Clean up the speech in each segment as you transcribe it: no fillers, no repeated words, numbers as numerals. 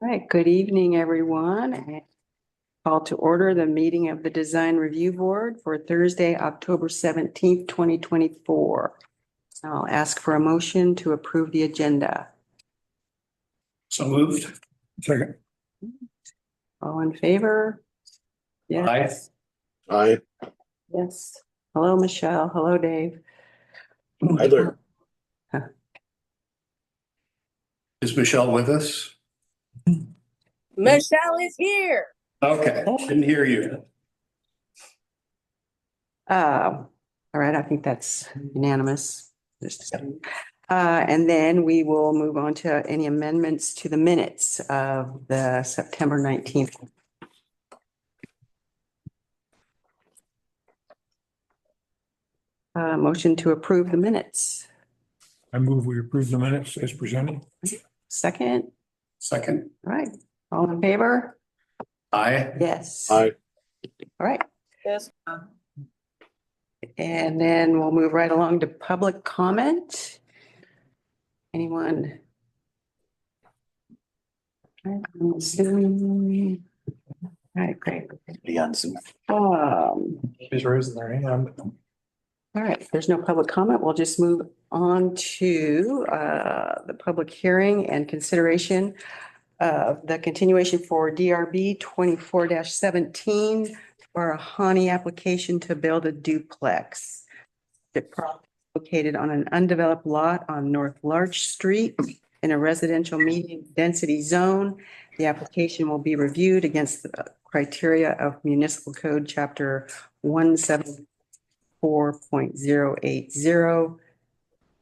All right, good evening, everyone. And call to order the meeting of the Design Review Board for Thursday, October 17th, 2024. I'll ask for a motion to approve the agenda. So moved. Second. All in favor? Yes. Aye. Yes. Hello, Michelle. Hello, Dave. Hi there. Is Michelle with us? Michelle is here. Okay, didn't hear you. All right, I think that's unanimous. And then we will move on to any amendments to the minutes of the September 19th. Motion to approve the minutes. I move we approve the minutes as presented. Second. Second. All right. All in favor? Aye. Yes. Aye. All right. Yes. And then we'll move right along to public comment. Anyone? All right, great. Be on Zoom. He's raising their hand. All right, if there's no public comment, we'll just move on to the public hearing and consideration of the continuation for DRB 24-17 for a Hani application to build a duplex. The property located on an undeveloped lot on North Larch Street in a residential medium density zone. The application will be reviewed against the criteria of Municipal Code Chapter 174.080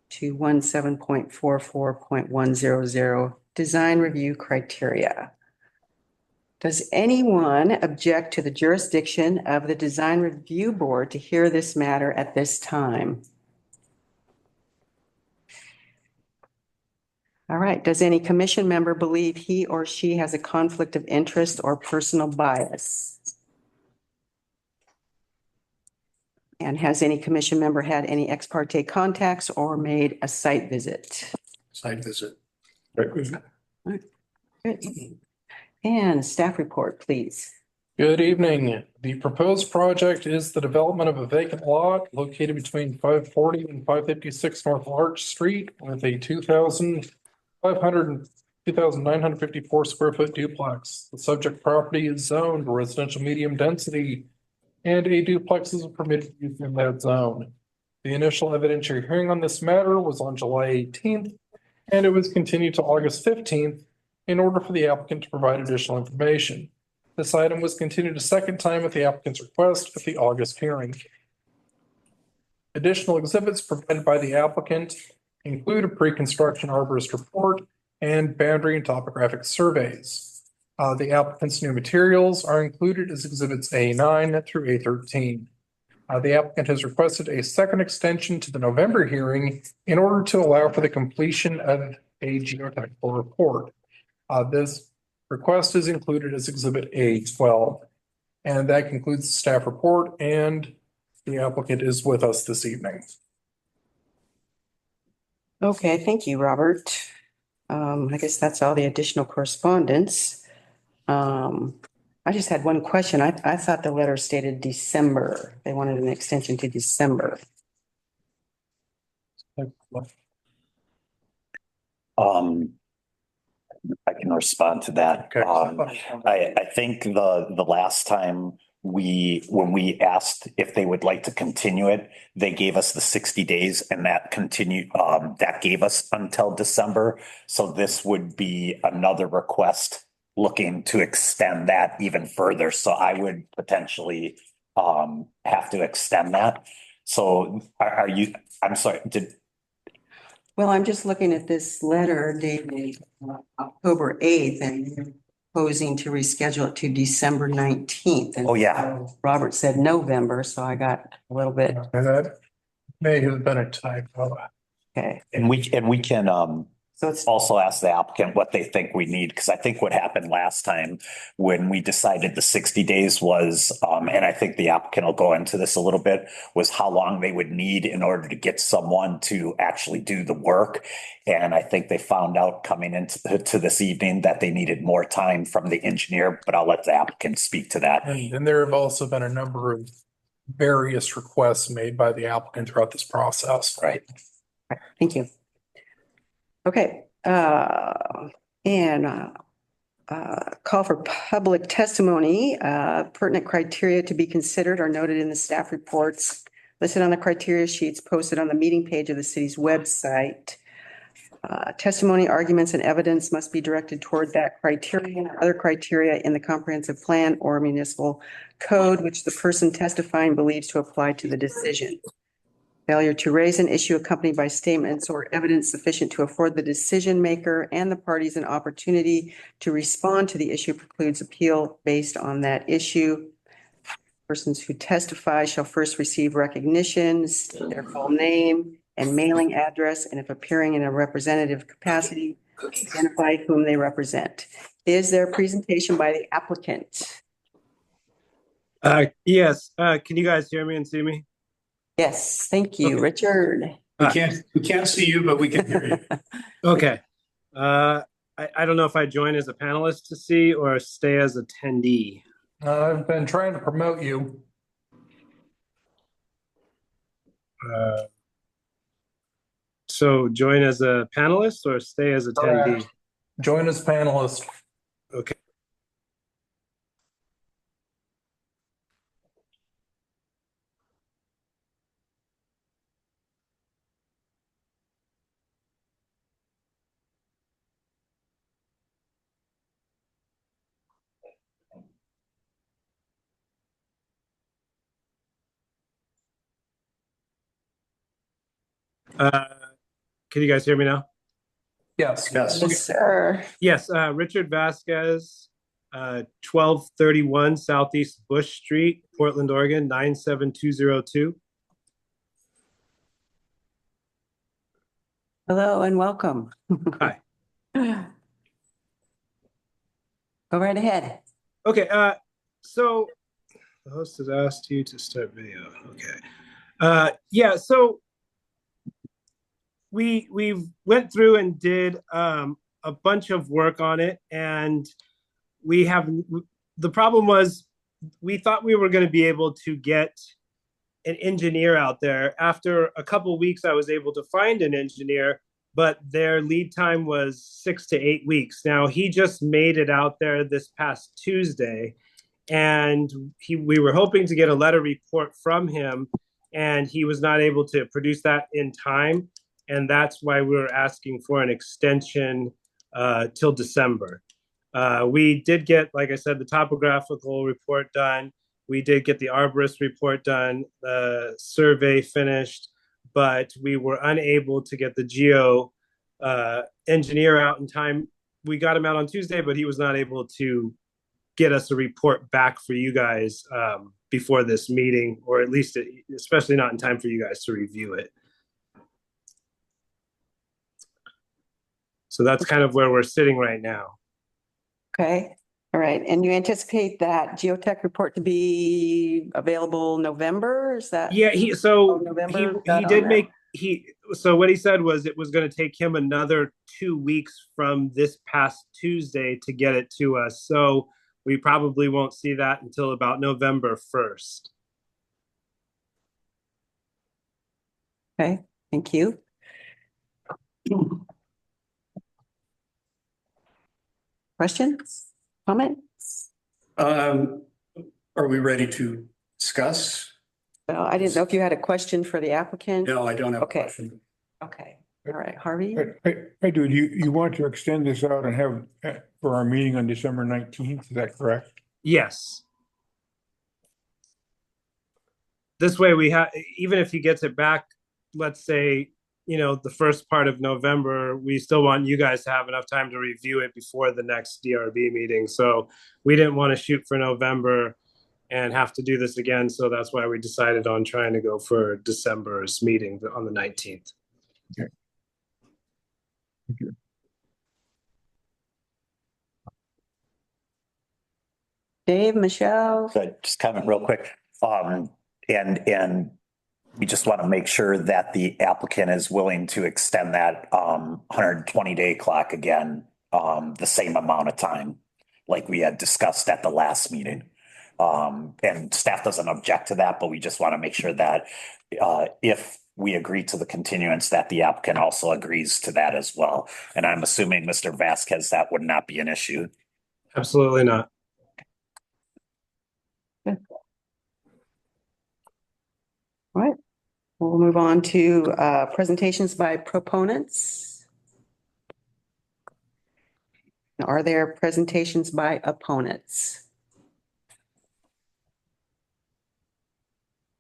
to 17.44.100 design review criteria. Does anyone object to the jurisdiction of the Design Review Board to hear this matter at this time? All right. Does any commission member believe he or she has a conflict of interest or personal bias? And has any commission member had any ex parte contacts or made a site visit? Site visit. Good. And staff report, please. Good evening. The proposed project is the development of a vacant lot located between 540 and 556 North Larch Street with a 2,954 square foot duplex. The subject property is zoned residential medium density and a duplex is permitted use in that zone. The initial evidentiary hearing on this matter was on July 18th, and it was continued to August 15th in order for the applicant to provide additional information. This item was continued a second time at the applicant's request at the August hearing. Additional exhibits provided by the applicant include a pre-construction arborist report and boundary and topographic surveys. The applicant's new materials are included as exhibits A9 through A13. The applicant has requested a second extension to the November hearing in order to allow for the completion of a geotechnical report. This request is included as exhibit A12. And that concludes the staff report, and the applicant is with us this evening. Okay, thank you, Robert. I guess that's all the additional correspondence. I just had one question. I thought the letter stated December. They wanted an extension to December. I can respond to that. Okay. I think the last time when we asked if they would like to continue it, they gave us the 60 days and that continued, that gave us until December. So this would be another request looking to extend that even further. So I would potentially have to extend that. So are you, I'm sorry, Well, I'm just looking at this letter dated October 8th and they're proposing to reschedule it to December 19th. And oh yeah. so Robert said November, so I got a little bit, That may have been a typo. okay. And we can So it's, Also ask the applicant what they think we need, because I think what happened last time when we decided the 60 days was, and I think the applicant will go into this a little bit, was how long they would need in order to get someone to actually do the work. And I think they found out coming into to this evening that they needed more time from the engineer, but I'll let the applicant speak to that. And there have also been a number of various requests made by the applicant throughout this process. Right. thank you. Okay, call for public testimony. Pertinent criteria to be considered are noted in the staff reports listed on the criteria sheets posted on the meeting page of the city's website. Testimony, arguments, and evidence must be directed toward that criterion or other criteria in the comprehensive plan or municipal code, which the person testifying believes to apply to the decision. Failure to raise an issue accompanied by statements or evidence sufficient to afford the decision maker and the parties an opportunity to respond to the issue precludes appeal based on that issue. Persons who testify shall first receive recognition, state their full name and mailing address, and if appearing in a representative capacity, identify whom they represent. Is there a presentation by the applicant? Yes. Can you guys hear me and see me? Yes, thank you, Okay. Richard. We can't see you, but we can hear you. Okay. I don't know if I join as a panelist to see or stay as attendee. I've been trying to promote you. So join as a panelist or stay as attendee? Correct. Join as panelist. Okay. Can you guys hear me now? Yes. Yes. Yes, sir. Yes, Richard Vasquez, 1231 Southeast Bush Street, Portland, Oregon, 97202. Hello and welcome. Hi. Go right ahead. Okay, so the host has asked you to start video. Okay. Yeah, so we went through and did a bunch of work on it, and the problem was we thought we were going to be able to get an engineer out there. After a couple of weeks, I was able to find an engineer, but their lead time was 6 to 8 weeks. Now, he just made it out there this past Tuesday, and we were hoping to get a letter report from him, and he was not able to produce that in time. And that's why we were asking for an extension till December. We did get, like I said, the topographical report done. We did get the arborist report done, the survey finished, but we were unable to get the geo engineer out in time. We got him out on Tuesday, but he was not able to get us a report back for you guys before this meeting, or at least, especially not in time for you guys to review it. So that's kind of where we're sitting right now. Okay, all right. And you anticipate that geotech report to be available November? Is that? Yeah, November, got on that? So what he said was it was going to take him another 2 weeks from this past Tuesday to get it to us. So we probably won't see that until about November 1st. Okay, thank you. Questions, comments? Are we ready to discuss? Well, I didn't know if you had a question for the applicant. No, I don't have a Okay. question. Okay, all right, Harvey? I do. You want to extend this out and have for our meeting on December 19th, is that correct? Yes. This way we have, even if he gets it back, let's say, the first part of November, we still want you guys to have enough time to review it before the next DRB meeting. So we didn't want to shoot for November and have to do this again. So that's why we decided on trying to go for December's meeting on the 19th. Dave, Michelle? Good, just comment real quick. And we just want to make sure that the applicant is willing to extend that 120-day clock again, the same amount of time, like we had discussed at the last meeting. And staff doesn't object to that, but we just want to make sure that if we agree to the continuance, that the applicant also agrees to that as well. And I'm assuming, Mr. Vasquez, that would not be an issue. Absolutely not. All right, we'll move on to presentations by proponents. Are there presentations by opponents?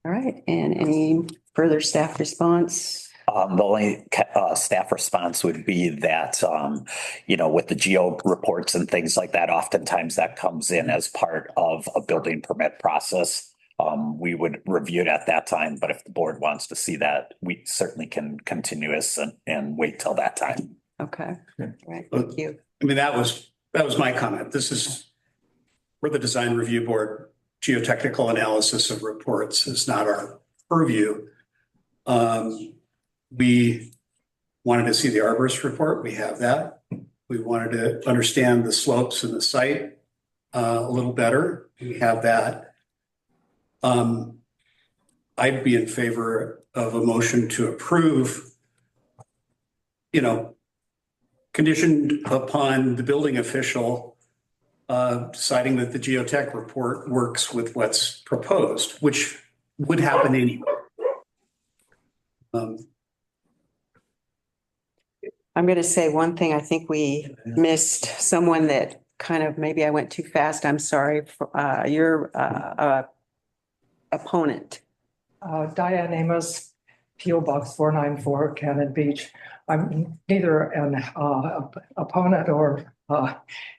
All right, and any further staff response? The only staff response would be that, with the geo reports and things like that, oftentimes that comes in as part of a building permit process. We would review it at that time, but if the board wants to see that, we certainly can continue this and wait till that time. Okay, all right, thank you. I mean, that was my comment. We're the design review board. Geotechnical analysis of reports is not our purview. We wanted to see the arborist report. We have that. We wanted to understand the slopes and the site a little better. We have that. I'd be in favor of a motion to approve, conditioned upon the building official deciding that the geotech report works with what's proposed, which would happen anyway. I'm going to say one thing. I think we missed someone that kind of, maybe I went too fast. I'm sorry. Your opponent. Diane Amos, P.O. Box 494, Cannon Beach. I'm neither an opponent or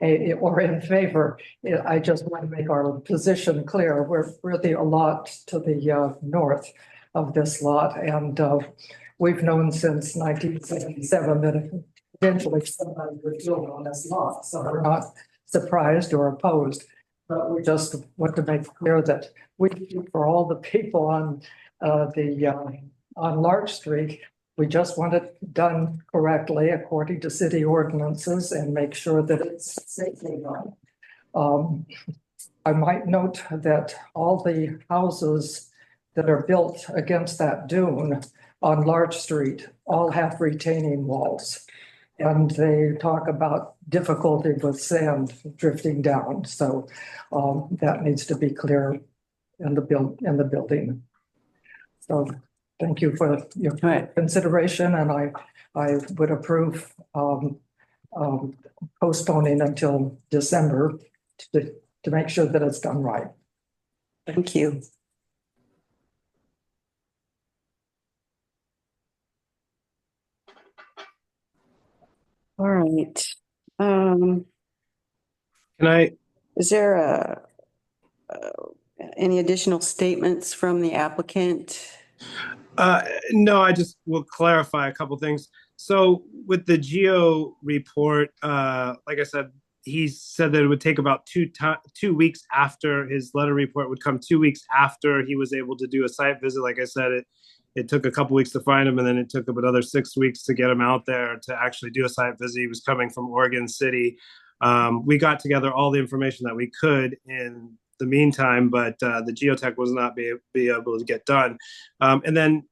in favor. I just want to make our position clear. We're the lot to the north of this lot, and we've known since 1977 that eventually somebody would build on this lot. So we're not surprised or opposed, but we just want to make clear that for all the people on Larch Street, we just want it done correctly according to city ordinances and make sure that it's safely done. I might note that all the houses that are built against that dune on Larch Street all have retaining walls. And they talk about difficulty with sand drifting down. So that needs to be clear in the building. So thank you for your consideration, and I would approve postponing until December to make sure that it's done right. Thank you. All right. Can I? Is there any additional statements from the applicant? No, I just will clarify a couple things. So with the geo report, like I said, he said that it would take about 2 weeks after his letter report would come, 2 weeks after he was able to do a site visit. Like I said, it took a couple weeks to find him, and then it took him another 6 weeks to get him out there to actually do a site visit. He was coming from Oregon City. We got together all the information that we could in the meantime, but the geotech was not be able to get done. And then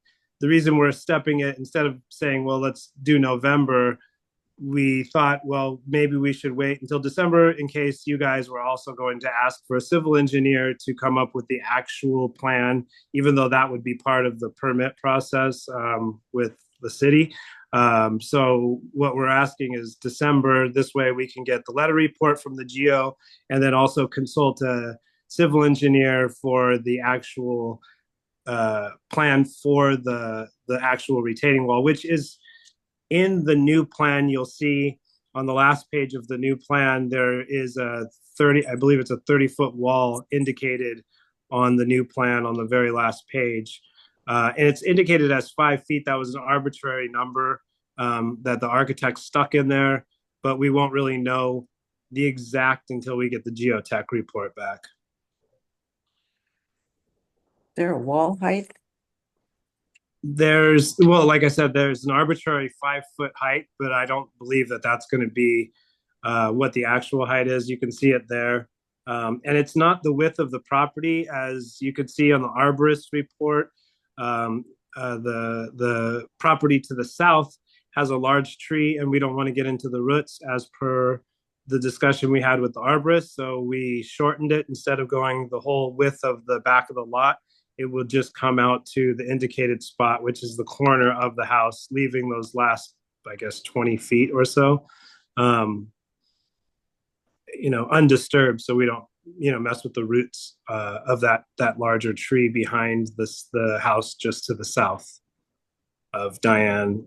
the reason we're stepping it, instead of saying, well, let's do November, we thought, well, maybe we should wait until December in case you guys were also going to ask for a civil engineer to come up with the actual plan, even though that would be part of the permit process with the city. So what we're asking is December. This way we can get the letter report from the geo and then also consult a civil engineer for the actual plan for the actual retaining wall, which is in the new plan. You'll see on the last page of the new plan, there is a 30-foot wall indicated on the new plan on the very last page. And it's indicated as 5 feet. That was an arbitrary number that the architect stuck in there, but we won't really know the exact until we get the geotech report back. There a wall height? Well, like I said, there's an arbitrary 5-foot height, but I don't believe that that's going to be what the actual height is. You can see it there. And it's not the width of the property, as you could see on the arborist report. The property to the south has a large tree, and we don't want to get into the roots as per the discussion we had with the arborist. So we shortened it. Instead of going the whole width of the back of the lot, it will just come out to the indicated spot, which is the corner of the house, leaving those last, I guess, 20 feet or so, undisturbed. So we don't, mess with the roots of that larger tree behind the house just to the south of Diane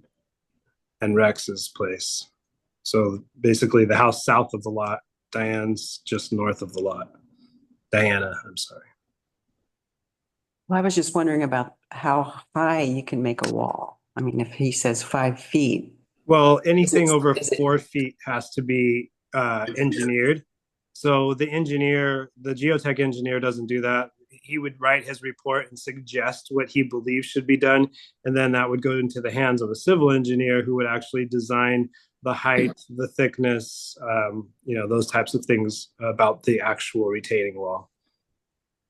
and Rex's place. So basically the house south of the lot, Diane's just north of the lot. Diana, I'm sorry. Well, I was just wondering about how high you can make a wall. I mean, if he says 5 feet. Well, anything over is it- 4 feet has to be engineered. So the geotech engineer doesn't do that. He would write his report and suggest what he believes should be done. And then that would go into the hands of a civil engineer who would actually design the height, the thickness, those types of things about the actual retaining wall.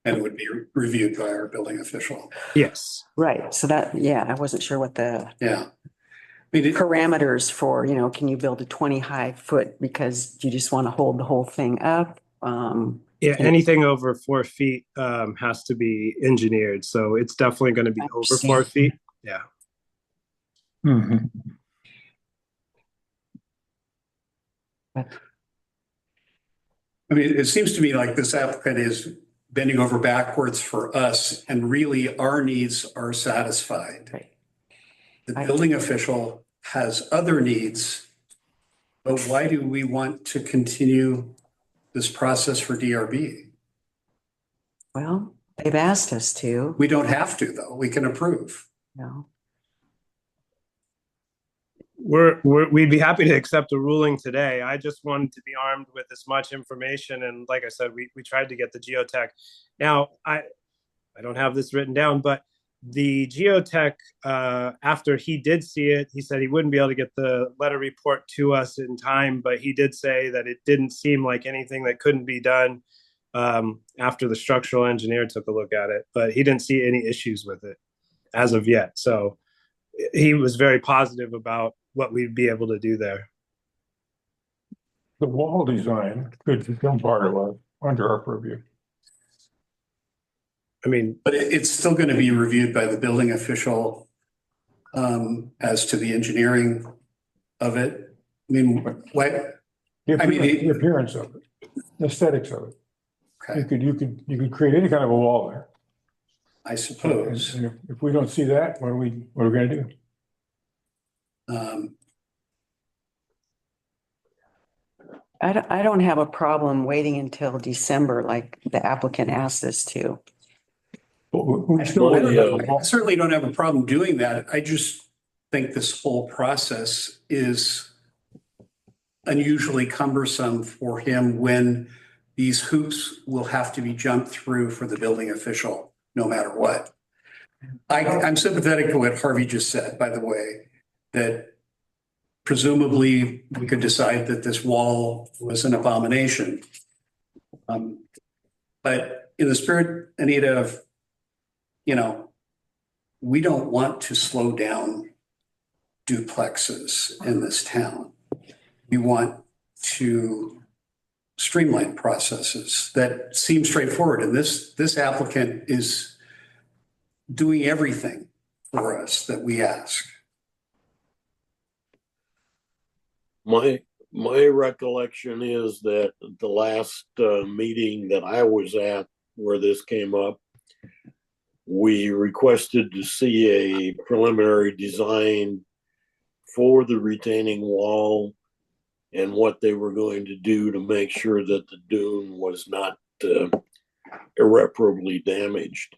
And would be reviewed by our building official. Yes. Right, so I wasn't sure what the Yeah. I mean, parameters for, can you build a 20 high foot because you just want to hold the whole thing up? Yeah, anything over 4 feet has to be engineered. So it's definitely going to be over 4 feet. Yeah. Mhm. I mean, it seems to me like this applicant is bending over backwards for us, and really our needs are satisfied. Right. The building official has other needs, but why do we want to continue this process for DRB? Well, they've asked us to, We don't have to, though. We can approve. We'd be happy to accept a ruling today. I just wanted to be armed with as much information. And like I said, we tried to get the geotech. Now, I don't have this written down, but the geotech, after he did see it, he said he wouldn't be able to get the letter report to us in time, but he did say that it didn't seem like anything that couldn't be done after the structural engineer took a look at it, but he didn't see any issues with it as of yet. So he was very positive about what we'd be able to do there. The wall design could become part of under our purview. I mean, But it's still going to be reviewed by the building official as to the engineering of it. I mean, what? The appearance of it, the aesthetics of it. Okay, You could create any kind of a wall there. I suppose. And if we don't see that, what are we gonna do? I don't have a problem waiting until December like the applicant asked us to. But we still I wouldn't- certainly don't have a problem doing that. I just think this whole process is unusually cumbersome for him when these hoops will have to be jumped through for the building official, no matter what. I'm sympathetic to what Harvey just said, by the way, that presumably we could decide that this wall was an abomination. But in the spirit, Anita, of, we don't want to slow down duplexes in this town. We want to streamline processes that seem straightforward. And this applicant is doing everything for us that we ask. My recollection is that the last meeting that I was at where this came up, we requested to see a preliminary design for the retaining wall and what they were going to do to make sure that the dune was not irreparably damaged.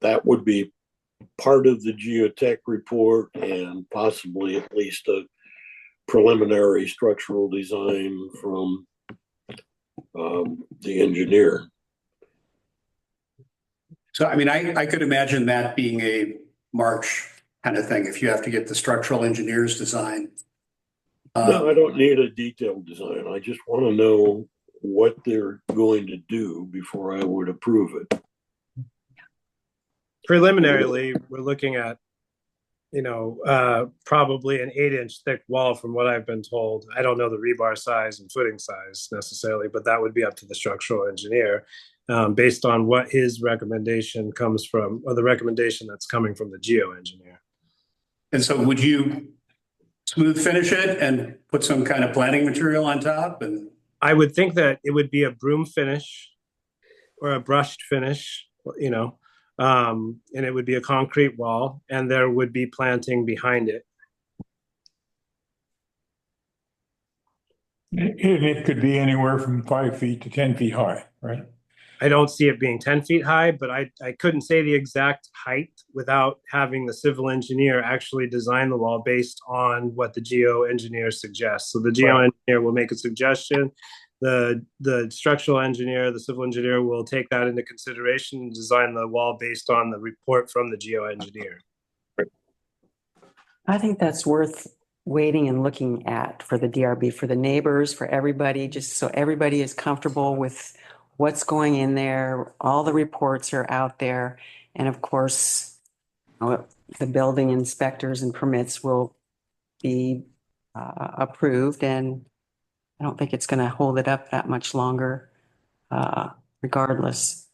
That would be part of the geotech report and possibly at least preliminary structural design from the engineer. So, I mean, I could imagine that being a March kind of thing, if you have to get the structural engineer's design. No, I don't need a detailed design. I just want to know what they're going to do before I would approve it. Preliminarily, we're looking at, probably an 8-inch thick wall from what I've been told. I don't know the rebar size and footing size necessarily, but that would be up to the structural engineer based on what his recommendation comes from, or the recommendation that's coming from the geo engineer. And so would you smooth finish it and put some kind of planting material on top? And I would think that it would be a broom finish or a brushed finish, and it would be a concrete wall, and there would be planting behind it. And it could be anywhere from 5 feet to 10 feet high, right? I don't see it being 10 feet high, but I couldn't say the exact height without having the civil engineer actually design the wall based on what the geo engineer suggests. So the geo engineer will make a suggestion. The structural engineer, the civil engineer will take that into consideration and design the wall based on the report from the geo engineer. I think that's worth waiting and looking at for the DRB, for the neighbors, for everybody, just so everybody is comfortable with what's going in there. All the reports are out there. And of course, the building inspectors and permits will be approved, and I don't think it's going to hold it up that much longer, regardless.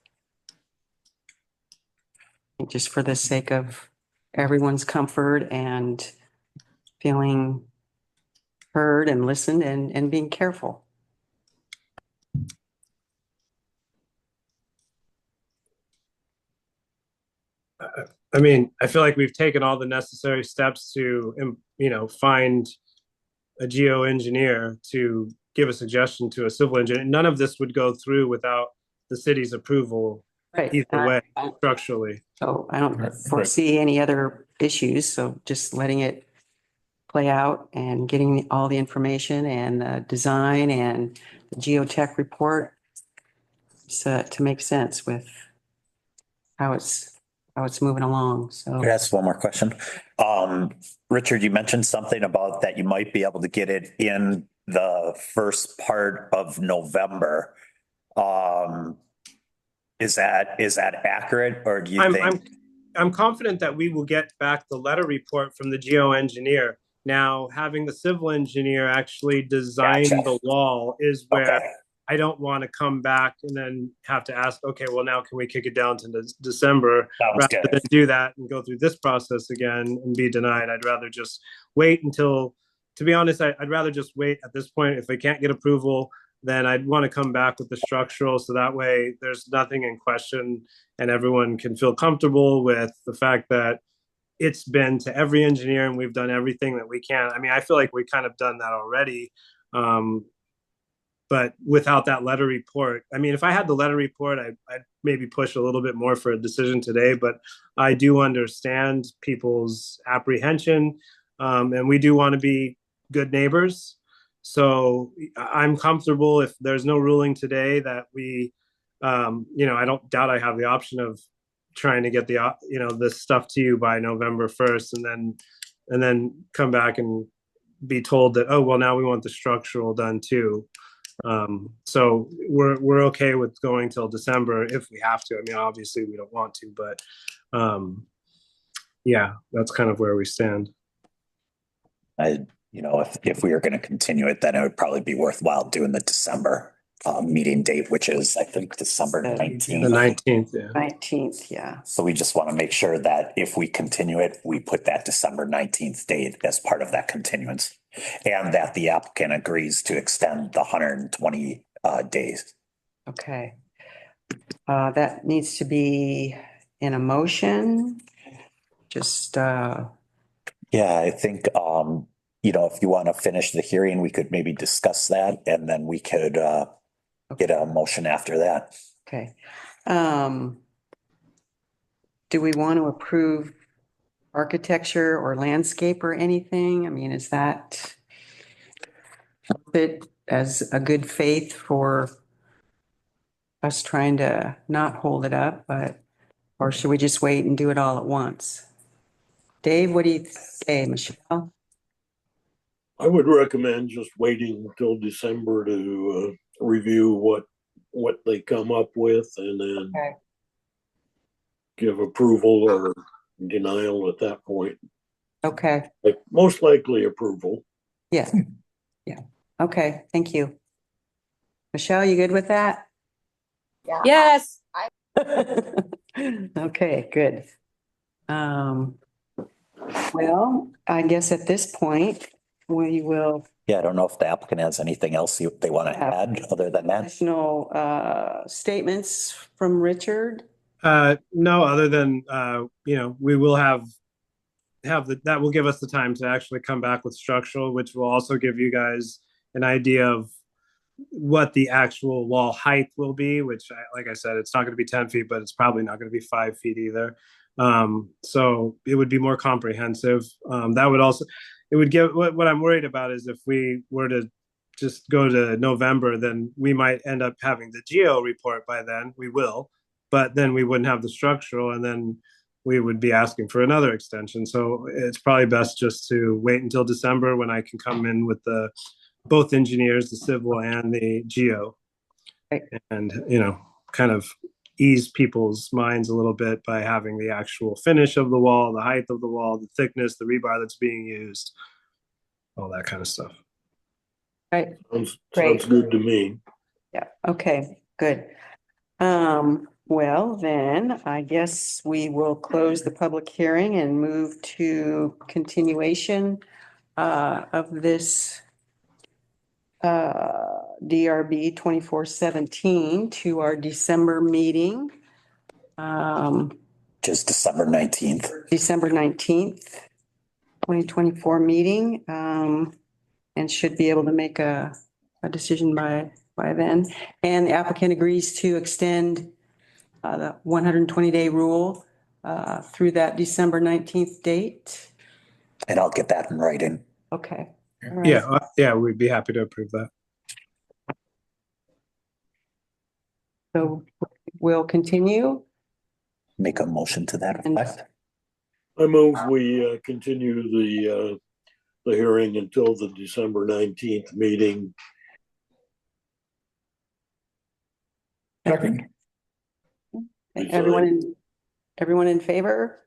Just for the sake of everyone's comfort and feeling heard and listened and being careful. I mean, I feel like we've taken all the necessary steps to, find a geo engineer to give a suggestion to a civil engineer. None of this would go through without the city's approval, Right. either way, structurally. So I don't foresee any other issues. So just letting it play out and getting all the information and the design and the geotech report to make sense with how it's moving along. So Could I ask one more question? Richard, you mentioned something about that you might be able to get it in the first part of November. Is that accurate, or do you think? I'm confident that we will get back the letter report from the geo engineer. Now, having the civil engineer actually design the wall is where I don't want to come back and then have to ask, okay, well, now can we kick it down to December rather than do that and go through this process again and be denied? I'd rather just wait until, to be honest, I'd rather just wait at this point. If we can't get approval, then I'd want to come back with the structural, so that way there's nothing in question and everyone can feel comfortable with the fact that it's been to every engineer and we've done everything that we can. I mean, I feel like we kind of done that already. But without that letter report, I mean, if I had the letter report, I'd maybe push a little bit more for a decision today, but I do understand people's apprehension, and we do want to be good neighbors. So I'm comfortable if there's no ruling today that we, I don't doubt I have the option of trying to get this stuff to you by November 1st and then come back and be told that, oh, well, now we want the structural done too. So we're okay with going till December if we have to. I mean, obviously we don't want to, but yeah, that's kind of where we stand. If we are going to continue it, then it would probably be worthwhile doing the December meeting date, which is, I think, December 19th. The 19th, yeah. 19th, yeah. So we just want to make sure that if we continue it, we put that December 19th date as part of that continuance, and that the applicant agrees to extend the 120 days. Okay. That needs to be in a motion. Just Yeah, I think if you want to finish the hearing, we could maybe discuss that, and then we could get a motion after that. okay. Do we want to approve architecture or landscape or anything? I mean, is that it as a good faith for us trying to not hold it up, or should we just wait and do it all at once? Dave, what do you say, Michelle? I would recommend just waiting until December to review what they come up with and then Okay. give approval or denial at that point. Okay, Like most likely approval. yeah, yeah. Okay, thank you. Michelle, you good with that? Yes. Okay, good. Well, I guess at this point, we will Yeah, I don't know if the applicant has anything else they want to Yeah. add other than that. additional statements from Richard. No, other than, we will have that will give us the time to actually come back with structural, which will also give you guys an idea of what the actual wall height will be, which like I said, it's not going to be 10 feet, but it's probably not going to be 5 feet either. So it would be more comprehensive. That would also, it would give, what I'm worried about is if we were to just go to November, then we might end up having the geo report by then. We will, but then we wouldn't have the structural, and then we would be asking for another extension. So it's probably best just to wait until December when I can come in with both engineers, the civil and the geo. Right. And, kind of ease people's minds a little bit by having the actual finish of the wall, the height of the wall, the thickness, the rebar that's being used, all that kind of stuff. Right. Sounds Great. good to me. Yeah, okay, good. Well, then I guess we will close the public hearing and move to continuation of this DRB 2417 to our December meeting. Just December 19th. December 19th, 2024 meeting, and should be able to make a decision by then. And the applicant agrees to extend the 120-day rule through that December 19th date. And I'll get that in writing. Okay. All right. Yeah, we'd be happy to approve that. So we'll continue. Make a motion to that effect. I move we continue the hearing until the December 19th meeting. Second. Everyone in favor?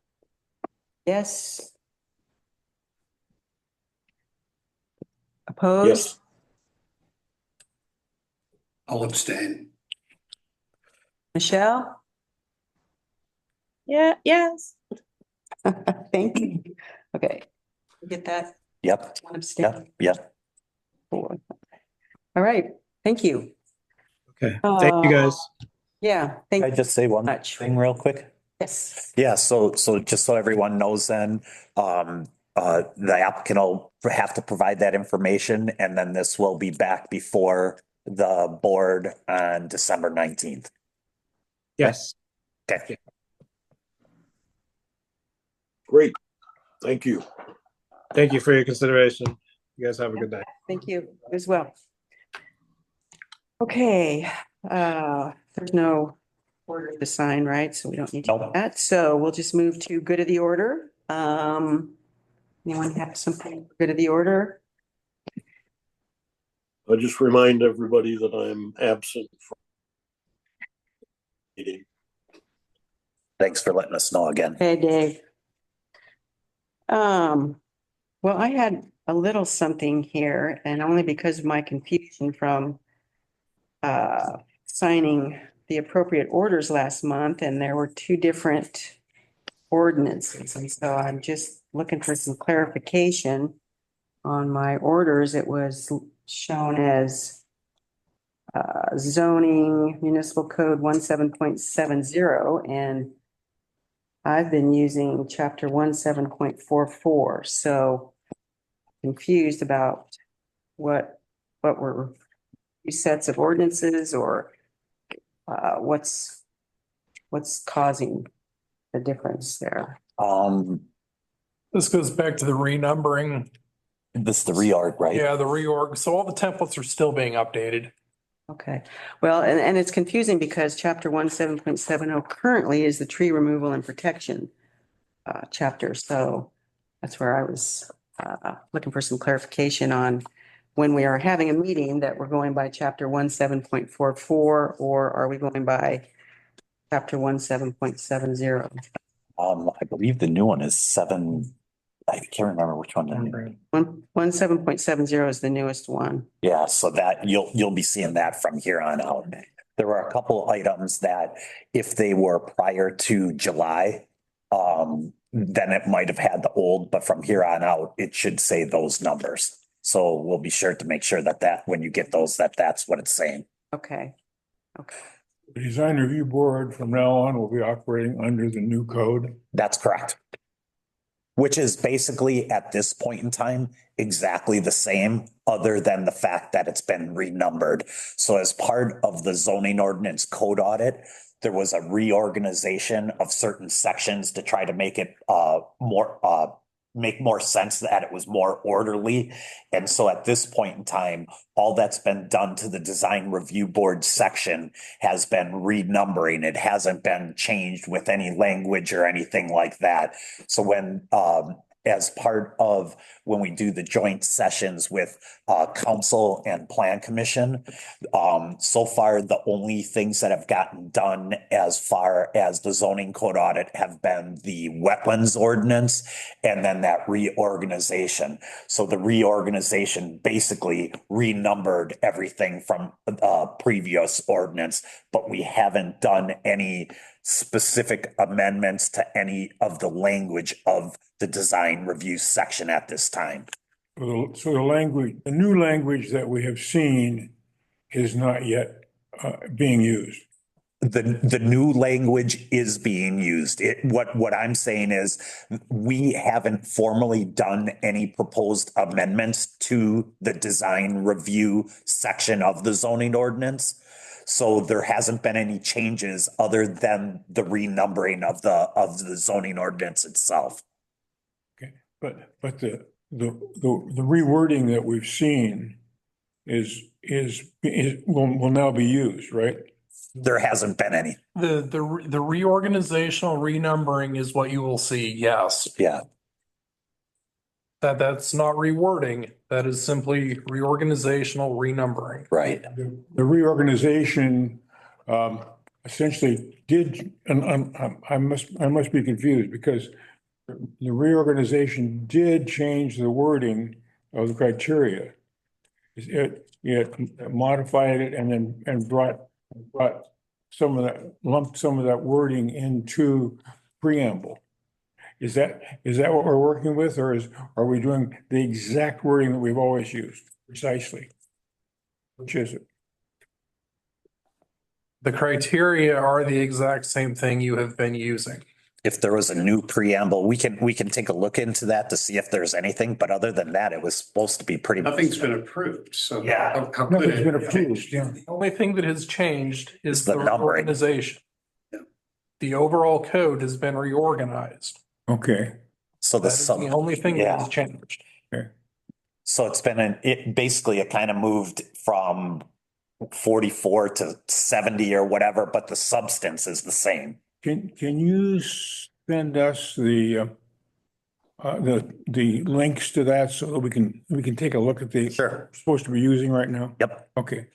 Yes. Opposed? Yes. I'll abstain. Michelle? Yeah, yes. Thank you. Okay. Get that? Yep. One abstain. Yep. Four. All right. Thank you. Okay, thank you guys. Yeah. Can I just say one much. thing real quick? Yes. Yeah, so just so everyone knows then, the applicant will have to provide that information, and then this will be back before the board on December 19th. Yes. Okay. Great. Thank you. Thank you for your consideration. You guys have a good night. Thank you as well. Okay, there's no order to sign, right? So we don't need to do Nope. that. So we'll just move to good of the order. Anyone have something good of the order? I just remind everybody that I'm absent from the meeting. Thanks for letting us know again. Hey, Dave. Well, I had a little something here, and only because of my confusion from signing the appropriate orders last month, and there were two different ordinances, and so I'm just looking for some clarification on my orders. It was shown as zoning municipal code 17.70, and I've been using chapter 17.44, so confused about what were two sets of ordinances, or what's causing the difference there. This goes back to the renumbering This is the reorg, right? Yeah, the reorg. So all the templates are still being updated. Okay, well, and it's confusing because chapter 17.70 currently is the tree removal and protection chapter. So that's where I was looking for some clarification on when we are having a meeting that we're going by chapter 17.44, or are we going by chapter 17.70? I believe the new one is 7. I can't remember which one. 17.70 is the newest one. Yeah, so that you'll be seeing that from here on out. There were a couple items that if they were prior to July, then it might have had the old, but from here on out, it should say those numbers. So we'll be sure to make sure that when you get those, that's what it's saying. Okay. Okay. The design review board from now on will be operating under the new code. That's correct. Which is basically at this point in time, exactly the same, other than the fact that it's been renumbered. So as part of the zoning ordinance code audit, there was a reorganization of certain sections to try to make it make more sense, that it was more orderly. And so at this point in time, all that's been done to the design review board section has been renumbering. It hasn't been changed with any language or anything like that. So when as part of when we do the joint sessions with council and plan commission, so far the only things that have gotten done as far as the zoning code audit have been the wetlands ordinance and then that reorganization. So the reorganization basically renumbered everything from previous ordinance, but we haven't done any specific amendments to any of the language of the design review section at this time. So the new language that we have seen is not yet being used. The new language is being used. What I'm saying is we haven't formally done any proposed amendments to the design review section of the zoning ordinance. So there hasn't been any changes other than the renumbering of the zoning ordinance itself. Okay, but the rewording that we've seen will now be used, right? There hasn't been any. The reorganizational renumbering is what you will see, yes. Yeah. That's not rewording. That is simply reorganizational renumbering. Right. The reorganization essentially did, and I must be confused because the reorganization did change the wording of the criteria. It modified it and brought lumped some of that wording into preamble. Is that what we're working with, or are we doing the exact wording that we've always used precisely? Which is it? The criteria are the exact same thing you have been using. If there was a new preamble, we can take a look into that to see if there's anything, but other than that, it was supposed to be pretty much. Nothing's been approved, so. Yeah. How could Nothing's it been change? approved, yeah. The only thing that has changed is The the numbering. organization. Yeah. The overall code has been reorganized. Okay, So That is the only thing that has changed. So it's been basically it kind of moved from 44 to 70 or whatever, but the substance is the same. can you send us the links to that so that we can take a look at the Sure. supposed to be using right now? Yep. Okay.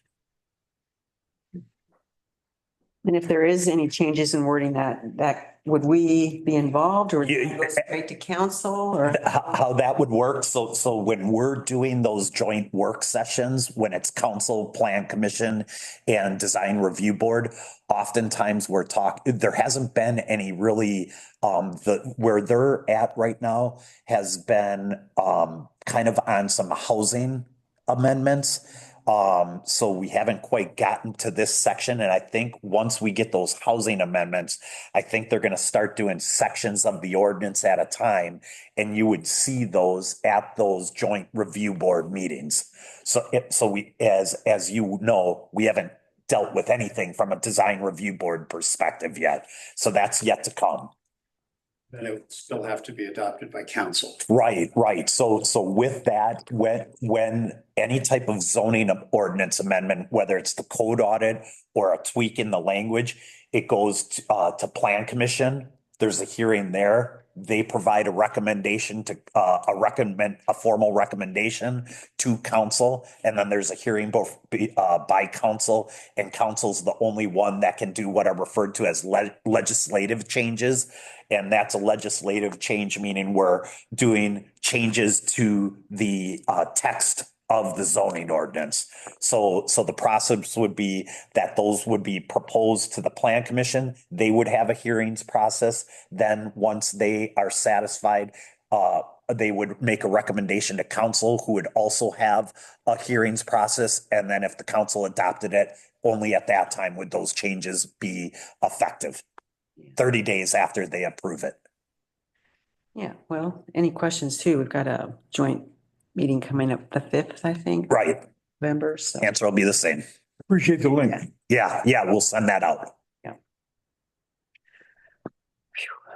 And if there is any changes in wording that would we be involved, or You- go straight to council, or? How that would work. So when we're doing those joint work sessions, when it's council, plan commission and design review board, oftentimes there hasn't been any really, where they're at right now has been, kind of on some housing amendments. So we haven't quite gotten to this section. And I think once we get those housing amendments, I think they're going to start doing sections of the ordinance at a time. And you would see those at those joint review board meetings. So we, as you know, we haven't dealt with anything from a design review board perspective yet. So that's yet to come. then it would still have to be adopted by council. Right, right. So with that, when any type of zoning ordinance amendment, whether it's the code audit or a tweak in the language, it goes to plan commission. There's a hearing there. They provide a recommendation to, a formal recommendation to council. And then there's a hearing both by council, and council's the only one that can do what are referred to as legislative changes. And that's a legislative change, meaning we're doing changes to the text of the zoning ordinance. So the process would be that those would be proposed to the plan commission. They would have a hearings process. Then once they are satisfied, they would make a recommendation to council, who would also have a hearings process. And then if the council adopted it, only at that time would those changes be effective. 30 days after they approve it. Yeah, well, any questions too? We've got a joint meeting coming up the 5th, I think. Right. November, so. Answer will be the same. Appreciate the link. Yeah. Yeah, we'll send that out.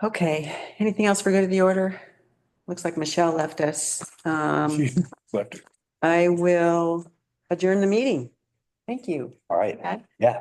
Okay, anything else for good of the order? Looks like Michelle left us. She left. I will adjourn the meeting. Thank you. All right. Pat? Yeah.